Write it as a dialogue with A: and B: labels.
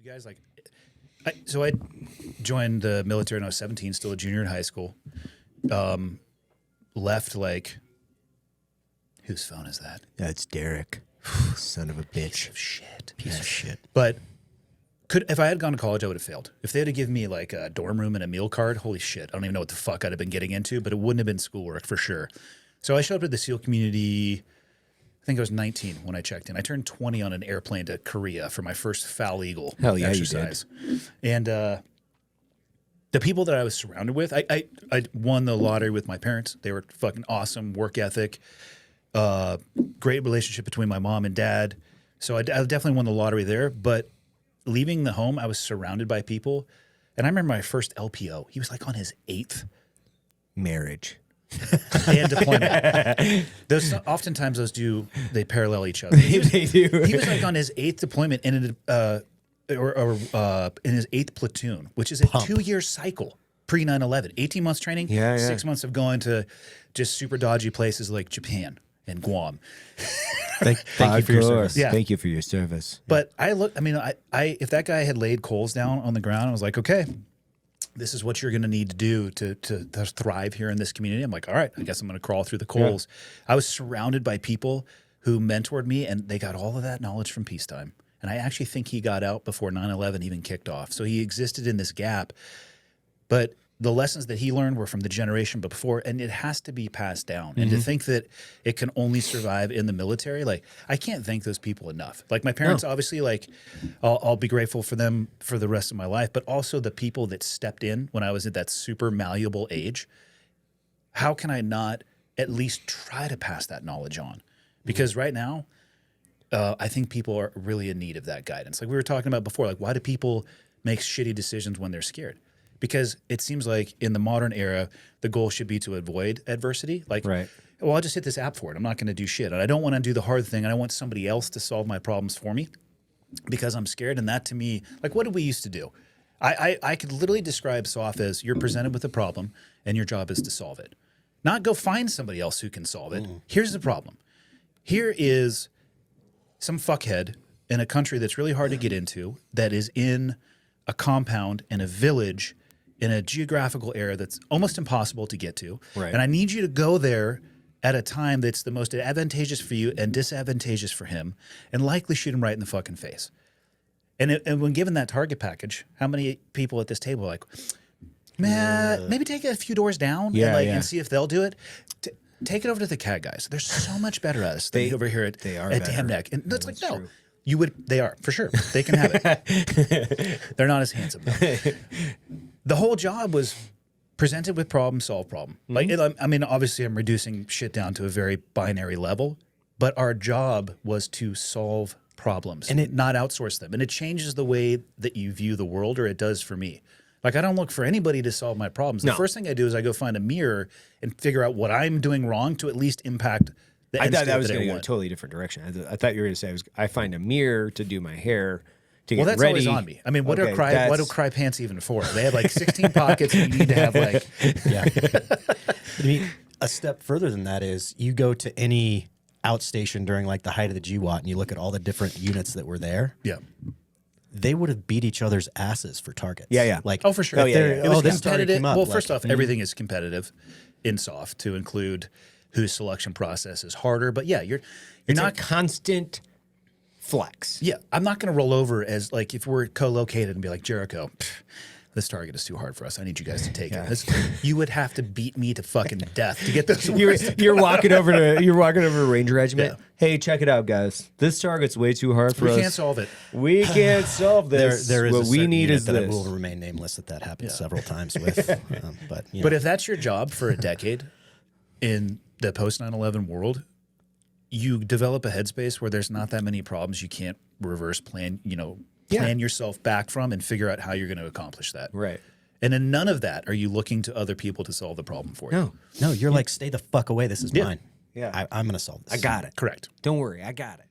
A: guys like, I joined the military when I was 17, still a junior in high school. Left like, whose phone is that?
B: Yeah, it's Derek. Son of a
A: Piece
B: bitch.
A: of shit.
B: Piece of shit.
A: But if I had gone to college, I would have failed. If they had given me like a dorm room and a meal card, holy shit, I don't even know what the fuck I'd have been getting into, but it wouldn't have been schoolwork for sure. So I showed up to the SEAL community. I think I was 19 when I checked in. I turned 20 on an airplane to Korea for my first Foul Eagle exercise. And the people that I was surrounded with, I won the lottery with my parents. They were fucking awesome, work ethic, great relationship between my mom and dad. So I definitely won the lottery there. But leaving the home, I was surrounded by people. And I remember my first LPO. He was like on his 8th
B: marriage.
A: And deployment. Oftentimes they parallel each other. They do. He was like on his 8th deployment and in his 8th platoon, which is a 2-year cycle pre 9/11. 18 months training, 6 months of going to just super dodgy places like Japan and Guam.
B: Thank you for your service.
A: Yeah.
B: Thank you for your service.
A: But if that guy had laid coals down on the ground, I was like, okay, this is what you're going to need to do to thrive here in this community. I'm like, all right, I guess I'm going to crawl through the coals. Yeah. I was surrounded by people who mentored me, and they got all of that knowledge from peacetime. And I actually think he got out before 9/11 even kicked off. So he existed in this gap. But the lessons that he learned were from the generation before, and it has to be passed down. Mm-hmm. And to think that it can only survive in the military, like, I can't thank those people enough. Like, my parents, obviously, like, I'll be grateful for them for the rest of my life, but also the people that stepped in when I was at that super malleable age. How can I not at least try to pass that knowledge on? Because right now, I think people are really in need of that guidance. Like we were talking about before, like, why do people make shitty decisions when they're scared? Because it seems like in the modern era, the goal should be to avoid adversity. Like, well, I'll just hit this app for it. I'm not going to do shit. And I don't want to do the hard thing. And I want somebody else to solve my problems for me because I'm scared. And that to me, like, what did we used to do? I could literally describe SOF as you're presented with a problem and your job is to solve it. Not go find somebody else who can solve it. Here's the problem. Here is some fuckhead in a country that's really hard to get into that is in a compound in a village in a geographical area that's almost impossible to get to. Right. And I need you to go there at a time that's the most advantageous for you and disadvantageous for him and likely shoot him right in the fucking face. And when given that target package, how many people at this table are like, man, maybe take it a few doors down and see if they'll do it? Take it over to the CAD guys. They're so much better at us than over here at Damn Neck. And that's like, no. True. They are, for sure. They can have it. They're not as handsome, though. The whole job was presented with problem, solve problem. Like, I mean, obviously I'm reducing shit down to a very binary level, but our job was to solve problems and not outsource them. And it changes the way that you view the world, or it does for me. Like, I don't look for anybody to solve my problems. The first thing I do is I go find a mirror and figure out what I'm doing wrong to at least impact the end state that I was going to go a totally different direction. I thought you were going to say I find a mirror to do my hair. Well, that's always on me. I mean, what do cry pants even for? They have like 16 pockets and you need to have like...
C: Yeah. I mean, a step further than that is you go to any outstation during like the height of the GWAT and you look at all the different units that were there.
A: Yeah.
C: They would have beat each other's asses for targets.
B: Yeah.
C: Like,
A: oh, for sure.
C: It was competitive.
A: Well, first off, everything is competitive in SOF to include whose selection process is harder. But yeah, you're not
B: a constant... flex.
A: Yeah, I'm not going to roll over as like if we're co-located and be like, Jericho, this target is too hard for us. I need you guys to take it. You would have to beat me to fucking death to get those.
B: You're walking over to Ranger Regiment. Yeah. Hey, check it out, guys. This target's way too hard for us.
A: We can't solve it.
B: We can't solve this.
C: There is
B: what we need is
C: that
B: this.
C: will remain nameless. That happened several times with.
A: But if that's your job for a decade in the post 9/11 world, you develop a headspace where there's not that many problems you can't reverse plan yourself back from and figure out how you're going to accomplish that.
B: Right.
A: And in none of that are you looking to other people to solve the problem for you.
C: No, you're like, stay the fuck away. This is mine.
B: Yeah.
C: I'm going to solve this.
B: I got it.
A: Correct.
B: Don't worry. I got it.